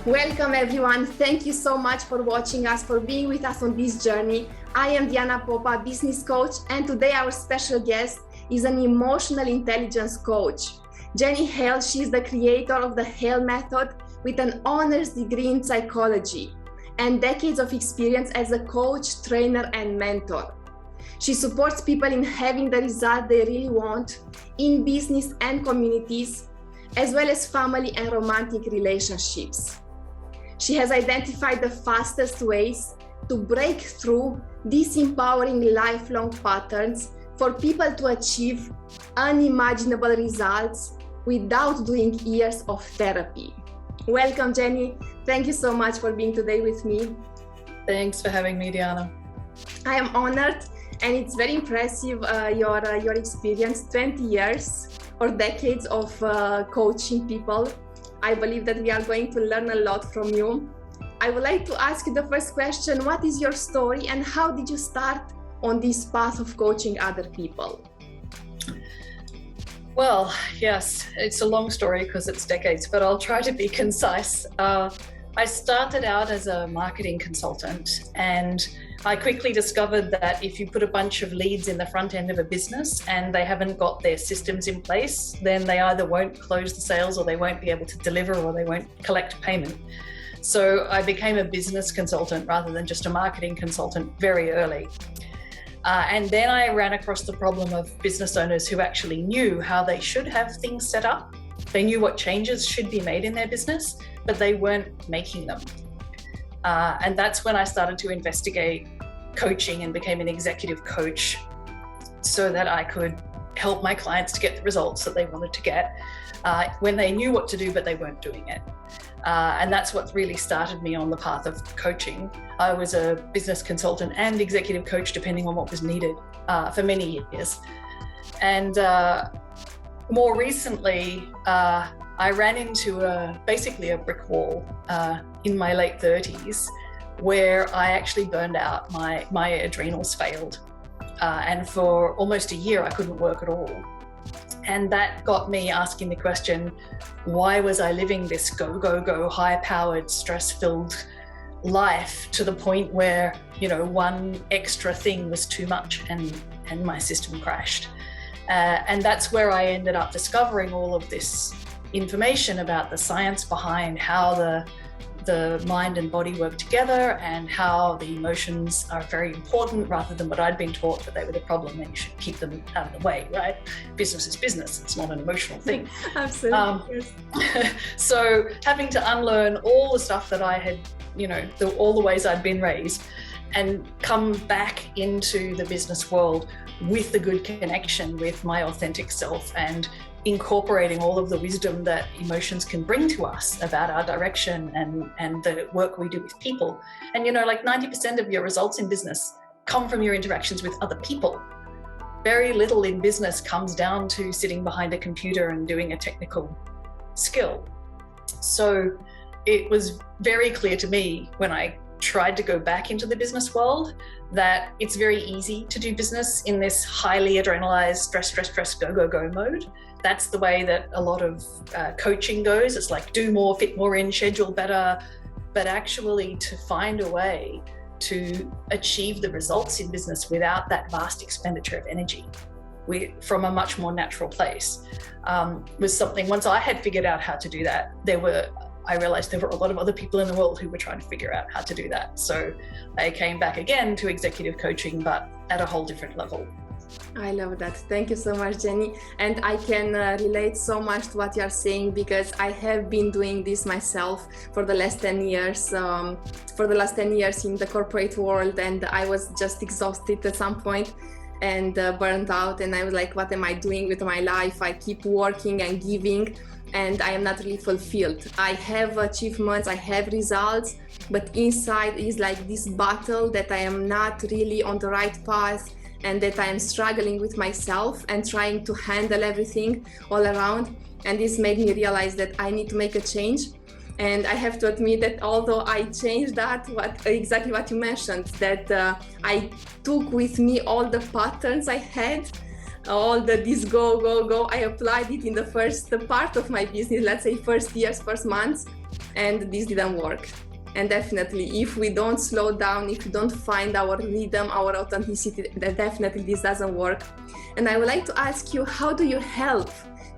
Welcome everyone. Thank you so much for watching us, for being with us on this journey. I am Popa, business coach, and today our special guest is an emotional intelligence coach. Jenny Hale, she is the creator of the Hale Method with an honors degree in psychology and decades of experience as a coach, trainer, and mentor. She supports people in having the result they really want in business and communities, as well as family and romantic relationships. She has identified the fastest ways to break through disempowering lifelong patterns for people to achieve unimaginable results without doing years of therapy. Welcome, Jenny. Thank you so much for being today with me. Thanks for having me, Diana. I am honored, and it's very impressive, your experience, 20 years or decades of coaching people. I believe that we are going to learn a lot from you. I would like to ask you the first question. What is your story and how did you start on this path of coaching other people? Well, yes, it's a long story because it's decades, but I'll try to be concise. I started out as a marketing consultant, and I quickly discovered that if you put a bunch of leads in the front end of a business and they haven't got their systems in place, then they either won't close the sales or they won't be able to deliver or they won't collect payment. So I became a business consultant rather than just a marketing consultant very early. And then I ran across the problem of business owners who actually knew how they should have things set up. They knew what changes should be made in their business, but they weren't making them. And that's when I started to investigate coaching and became an executive coach so that I could help my clients to get the results that they wanted to get when they knew what to do, but they weren't doing it. And that's what really started me on the path of coaching. I was a business consultant and executive coach, depending on what was needed, for many years. And more recently, I ran into basically a brick wall in my late 30s where I actually burned out. My adrenals failed. And for almost a year, I couldn't work at all. And that got me asking the question, why was I living this go, go, go, high-powered, stress-filled life to the point where, one extra thing was too much and my system crashed. And that's where I ended up discovering all of this information about the science behind how the mind and body work together and how the emotions are very important rather than what I'd been taught that they were the problem and you should keep them out of the way, right? Business is business, it's not an emotional thing. Absolutely. So having to unlearn all the stuff that I had, all the ways I'd been raised and come back into the business world with the good connection with my authentic self and incorporating all of the wisdom that emotions can bring to us about our direction and the work we do with people. And 90% of your results in business come from your interactions with other people. Very little in business comes down to sitting behind a computer and doing a technical skill. So it was very clear to me when I tried to go back into the business world that it's very easy to do business in this highly adrenalized stress, go, go, go mode. That's the way that a lot of coaching goes. It's like do more, fit more in, schedule better, but actually to find a way to achieve the results in business without that vast expenditure of energy from a much more natural place was something. Once I had figured out how to do that, I realized there were a lot of other people in the world who were trying to figure out how to do that. So I came back again to executive coaching, but at a whole different level. I love that. Thank you so much, Jenny. And I can relate so much to what you're saying because I have been doing this myself for the last 10 years. In the corporate world, and I was just exhausted at some point and burnt out. And I was like, what am I doing with my life? I keep working and giving, and I am not really fulfilled. I have achievements, I have results, but inside is like this battle that I am not really on the right path and that I am struggling with myself and trying to handle everything all around. And this made me realize that I need to make a change. And I have to admit that although I changed that, exactly what you mentioned, that I took with me all the patterns I had, all this go, go, go. I applied it in the first part of my business, let's say first years, first months. and this didn't work. And definitely, if we don't slow down, if we don't find our rhythm, our authenticity, then definitely this doesn't work. And I would like to ask you, how do you help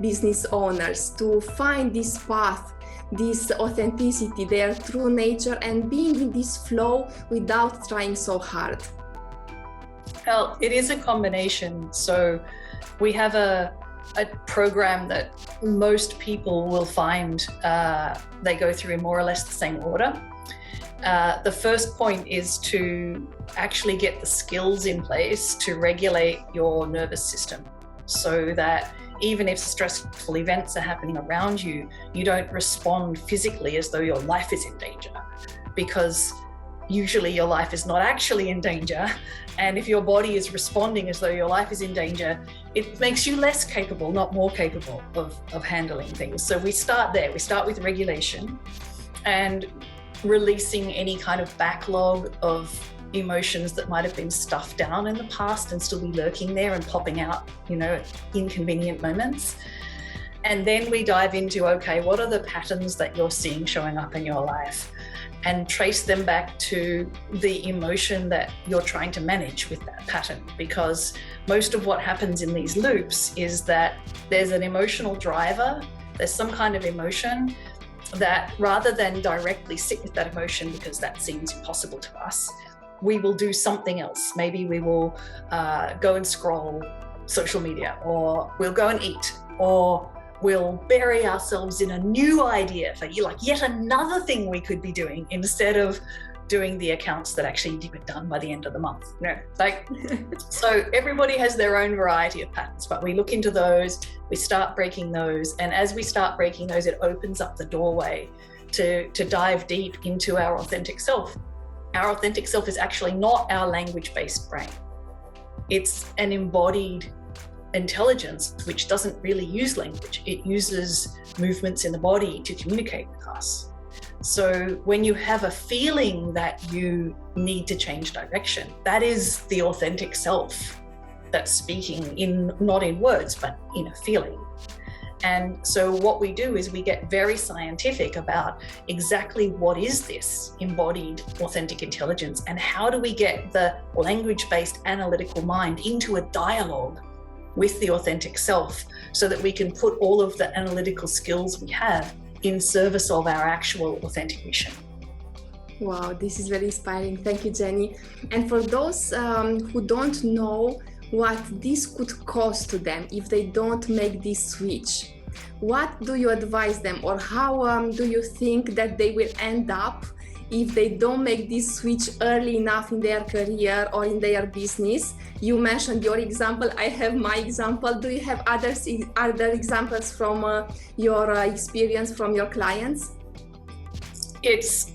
business owners to find this path, this authenticity, their true nature, and being in this flow without trying so hard? Well, it is a combination. So we have a program that most people will find they go through in more or less the same order. The first point is to actually get the skills in place to regulate your nervous system, so that even if stressful events are happening around you, you don't respond physically as though your life is in danger, because usually your life is not actually in danger. And if your body is responding as though your life is in danger, it makes you less capable, not more capable of handling things. So we start there. We start with regulation and releasing any kind of backlog of emotions that might have been stuffed down in the past and still be lurking there and popping out, inconvenient moments. And then we dive into, okay, what are the patterns that you're seeing showing up in your life? And trace them back to the emotion that you're trying to manage with that pattern. Because most of what happens in these loops is that there's an emotional driver, there's some kind of emotion that, rather than directly sit with that emotion because that seems impossible to us, we will do something else. Maybe we will go and scroll social media, or we'll go and eat, or we'll bury ourselves in a new idea for yet another thing we could be doing, instead of doing the accounts that actually get done by the end of the month. So everybody has their own variety of patterns, but we look into those, we start breaking those, and as we start breaking those, it opens up the doorway to dive deep into our authentic self. Our authentic self is actually not our language-based brain. It's an embodied intelligence which doesn't really use language. It uses movements in the body to communicate with us. So when you have a feeling that you need to change direction, that is the authentic self that's speaking, not in words, but in a feeling. And so what we do is we get very scientific about exactly what is this embodied authentic intelligence, and how do we get the language-based analytical mind into a dialogue with the authentic self, so that we can put all of the analytical skills we have in service of our actual authentic mission. Wow, this is very inspiring. Thank you, Jenny. And for those who don't know what this could cost to them if they don't make this switch, what do you advise them, or how do you think that they will end up if they don't make this switch early enough in their career or in their business? You mentioned your example, I have my example. Do you have other examples from your experience from your clients?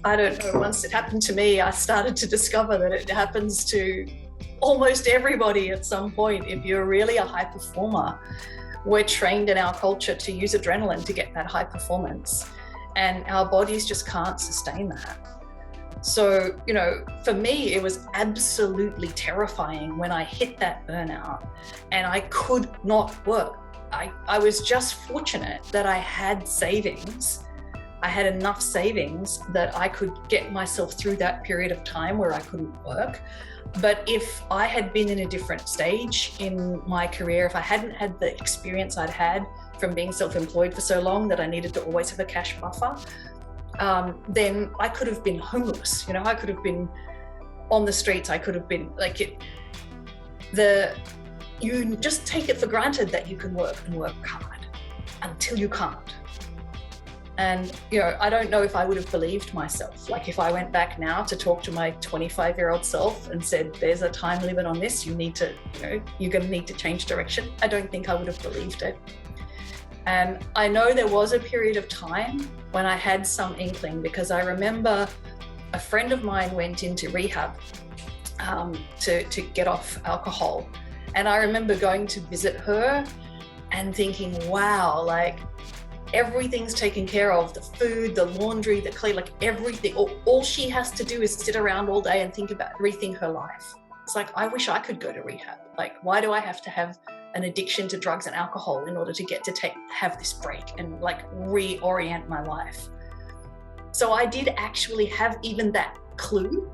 I don't know, once it happened to me, I started to discover that it happens to almost everybody at some point. If you're really a high performer, we're trained in our culture to use adrenaline to get that high performance, and our bodies just can't sustain that. So, for me, it was absolutely terrifying when I hit that burnout and I could not work. I was just fortunate that I had savings. I had enough savings that I could get myself through that period of time where I couldn't work. But if I had been in a different stage in my career, if I hadn't had the experience I'd had from being self-employed for so long that I needed to always have a cash buffer, then I could have been homeless. I could have been on the streets. I could have been you just take it for granted that you can work and work hard until you can't. And, I don't know if I would have believed myself. Like, if I went back now to talk to my 25-year-old self and said, there's a time limit on this, you're going to need to change direction, I don't think I would have believed it. And I know there was a period of time when I had some inkling, because I remember a friend of mine went into rehab to get off alcohol. And I remember going to visit her and thinking, wow, everything's taken care of, the food, the laundry, the clean, everything. All she has to do is sit around all day and think about rethink her life. It's I wish I could go to rehab. Why do I have to have an addiction to drugs and alcohol in order to get to have this break and reorient my life? So I did actually have even that clue.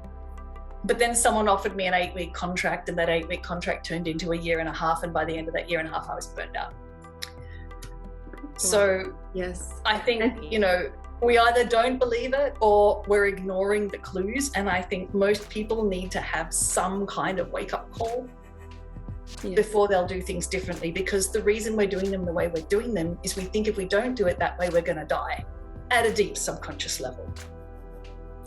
But then someone offered me an 8-week contract, and that 8-week contract turned into a 1.5 years. And by the end of that 1.5 years, I was burned out. So yes, I think, we either don't believe it or we're ignoring the clues. And I think most people need to have some kind of wake-up call before they'll do things differently, because the reason we're doing them the way we're doing them is we think if we don't do it that way, we're going to die at a deep subconscious level.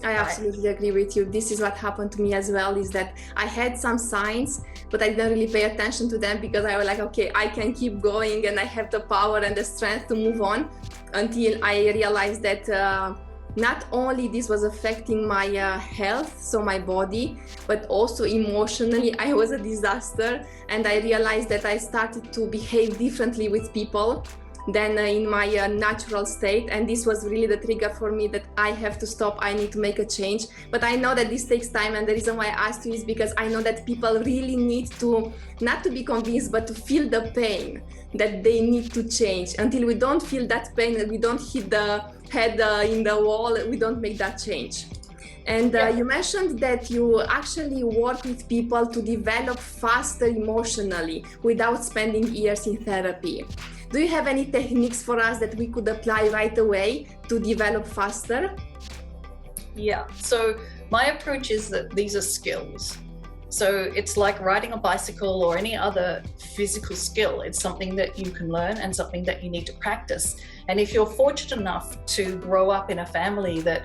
I absolutely agree with you. This is what happened to me as well, is that I had some signs, but I didn't really pay attention to them because I was like, okay, I can keep going and I have the power and the strength to move on, until I realized that not only this was affecting my health, so my body, but also emotionally I was a disaster. And I realized that I started to behave differently with people than in my natural state, and this was really the trigger for me that I have to stop, I need to make a change. But I know that this takes time, and the reason why I asked you is because I know that people really need to, not to be convinced, but to feel the pain that they need to change. Until we don't feel that pain, we don't hit the head in the wall, we don't make that change. And you mentioned that you actually work with people to develop faster emotionally without spending years in therapy. Do you have any techniques for us that we could apply right away to develop faster? Yeah, so my approach is that these are skills. So it's like riding a bicycle or any other physical skill. It's something that you can learn and something that you need to practice. And if you're fortunate enough to grow up in a family that,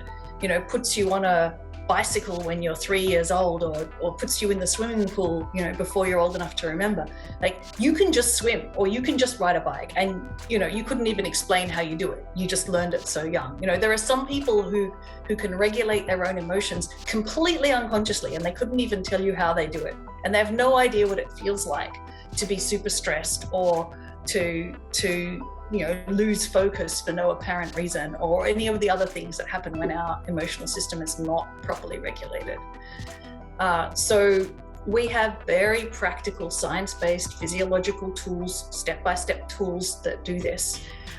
puts you on a bicycle when you're 3 years old, or puts you in the swimming pool, before you're old enough to remember, like, you can just swim or you can just ride a bike, and, you couldn't even explain how you do it. You just learned it so young. There are some people who can regulate their own emotions completely unconsciously, and they couldn't even tell you how they do it. And they have no idea what it feels like to be super stressed, or to lose focus for no apparent reason, or any of the other things that happen when our emotional system is not properly regulated. So we have very practical, science-based, physiological tools, step-by-step tools that do this.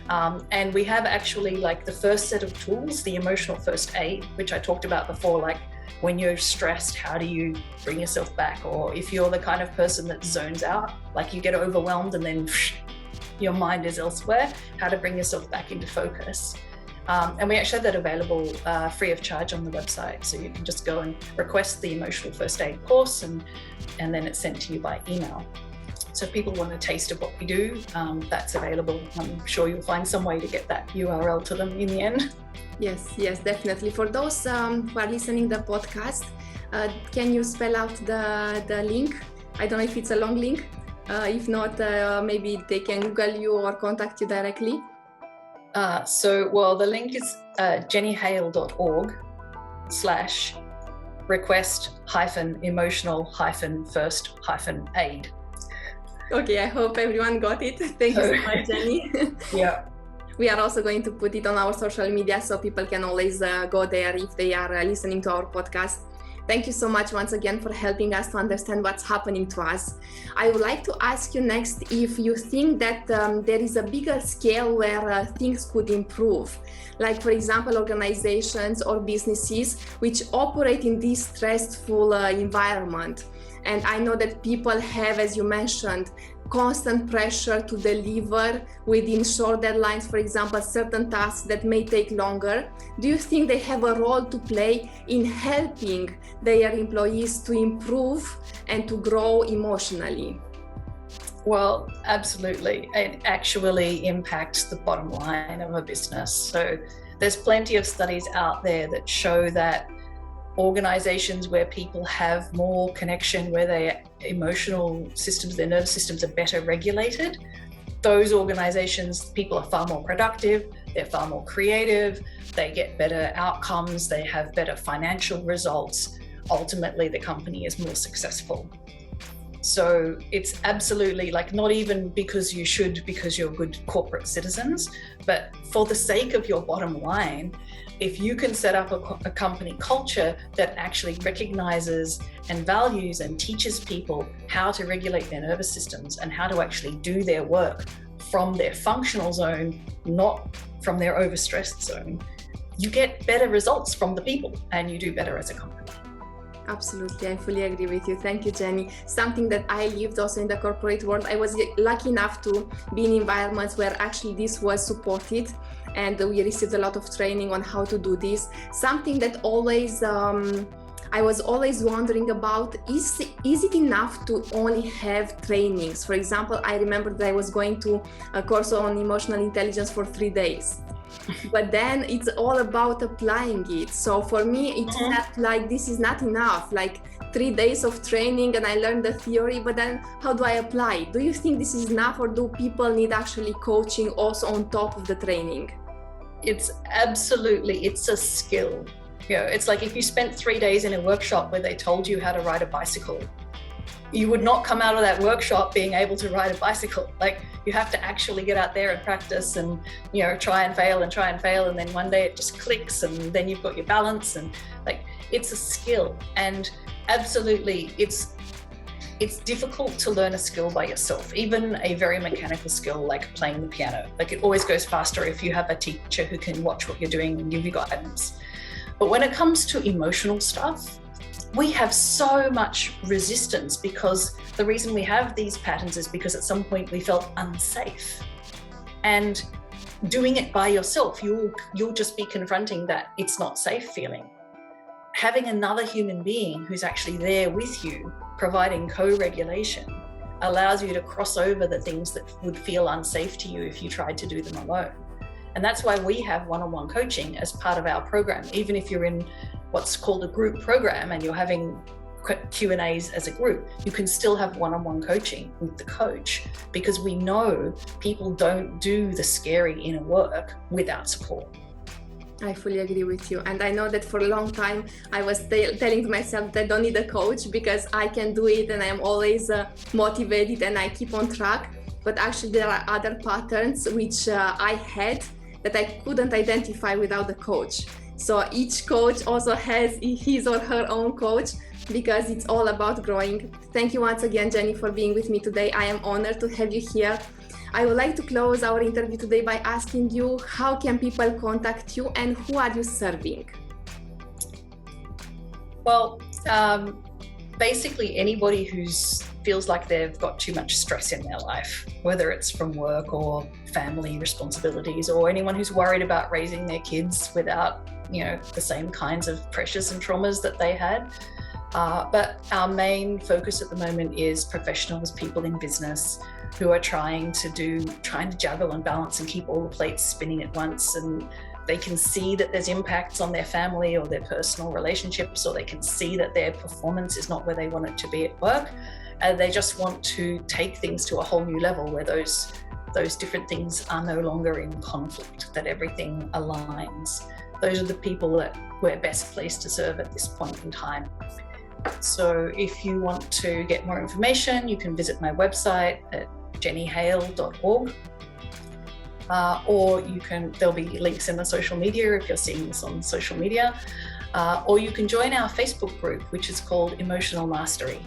And we have actually, like, the first set of tools, the emotional first aid, which I talked about before, like when you're stressed, how do you bring yourself back? Or if you're the kind of person that zones out, like you get overwhelmed and then your mind is elsewhere, how to bring yourself back into focus. And we actually have that available free of charge on the website. So you can just go and request the emotional first aid course, and then it's sent to you by email. So if people want a taste of what we do, that's available. I'm sure you'll find some way to get that URL to them in the end. Yes, definitely. For those who are listening to the podcast, can you spell out the link? I don't know if it's a long link. If not, maybe they can Google you or contact you directly. The link is jennyhale.org/request-emotional-first-aid. Okay, I hope everyone got it. Thank you so much, Jenny. Yeah. We are also going to put it on our social media so people can always go there if they are listening to our podcast. Thank you so much once again for helping us to understand what's happening to us. I would like to ask you next if you think that there is a bigger scale where things could improve. Like, for example, organizations or businesses which operate in this stressful environment. And I know that people have, as you mentioned, constant pressure to deliver within short deadlines, for example, certain tasks that may take longer. Do you think they have a role to play in helping their employees to improve and to grow emotionally? Well, absolutely. It actually impacts the bottom line of a business. So there's plenty of studies out there that show that organizations where people have more connection, where their emotional systems, their nervous systems are better regulated, those organizations, people are far more productive, they're far more creative, they get better outcomes, they have better financial results. Ultimately, the company is more successful. So it's absolutely, like, not even because you should, because you're good corporate citizens, but for the sake of your bottom line, if you can set up a company culture that actually recognizes and values and teaches people how to regulate their nervous systems and how to actually do their work from their functional zone, not from their overstressed zone, you get better results from the people and you do better as a company. Absolutely, I fully agree with you. Thank you, Jenny. Something that I lived also in the corporate world. I was lucky enough to be in environments where actually this was supported, and we received a lot of training on how to do this. Something that always I was always wondering about, is it enough to only have trainings? For example, I remember that I was going to a course on emotional intelligence for 3 days. But then it's all about applying it. So for me, it felt like this is not enough, like 3 days of training and I learned the theory, but then how do I apply? Do you think this is enough, or do people need actually coaching also on top of the training? It's a skill. You know, it's like if you spent 3 days in a workshop where they told you how to ride a bicycle, you would not come out of that workshop being able to ride a bicycle. Like, you have to actually get out there and practice and, you know, try and fail. And then one day it just clicks and then you've got your balance, and like, it's a skill. And absolutely, it's difficult to learn a skill by yourself, even a very mechanical skill like playing the piano. Like, it always goes faster if you have a teacher who can watch what you're doing and give you guidance. But when it comes to emotional stuff, we have so much resistance, because the reason we have these patterns is because at some point we felt unsafe. And doing it by yourself, you'll just be confronting that it's not safe feeling. Having another human being who's actually there with you, providing co-regulation, allows you to cross over the things that would feel unsafe to you if you tried to do them alone. And that's why we have one-on-one coaching as part of our program. Even if you're in what's called a group program and you're having Q&As as a group, you can still have one-on-one coaching with the coach, because we know people don't do the scary inner work without support. I fully agree with you. And I know that for a long time, I was telling myself that I don't need a coach because I can do it and I'm always motivated and I keep on track. But actually there are other patterns which I had that I couldn't identify without the coach. So each coach also has his or her own coach, because it's all about growing. Thank you once again, Jenny, for being with me today. I am honored to have you here. I would like to close our interview today by asking you, how can people contact you and who are you serving? Well, basically anybody who feels like they've got too much stress in their life, whether it's from work or family responsibilities, or anyone who's worried about raising their kids without, you know, the same kinds of pressures and traumas that they had. But our main focus at the moment is professionals, people in business who are trying to juggle and balance and keep all the plates spinning at once, and they can see that there's impacts on their family or their personal relationships, or they can see that their performance is not where they want it to be at work, and they just want to take things to a whole new level where those different things are no longer in conflict, that everything aligns. Those are the people that we're best placed to serve at this point in time. So if you want to get more information, you can visit my website at jennyhale.org. Or there'll be links in the social media if you're seeing this on social media, or you can join our Facebook group, which is called Emotional Mastery.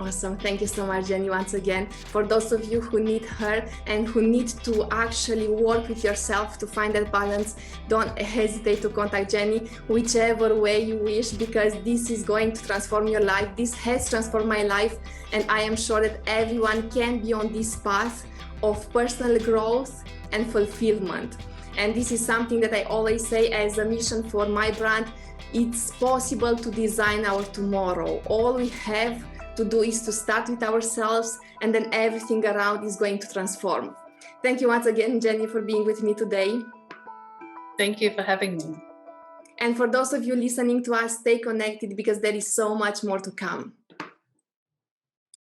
Awesome. Thank you so much, Jenny, once again. For those of you who need her and who need to actually work with yourself to find that balance, don't hesitate to contact Jenny whichever way you wish, because this is going to transform your life. This has transformed my life, and I am sure that everyone can be on this path of personal growth and fulfillment. And this is something that I always say as a mission for my brand. It's possible to design our tomorrow. All we have to do is to start with ourselves, and then everything around is going to transform. Thank you once again, Jenny, for being with me today. Thank you for having me. And for those of you listening to us, stay connected, because there is so much more to come.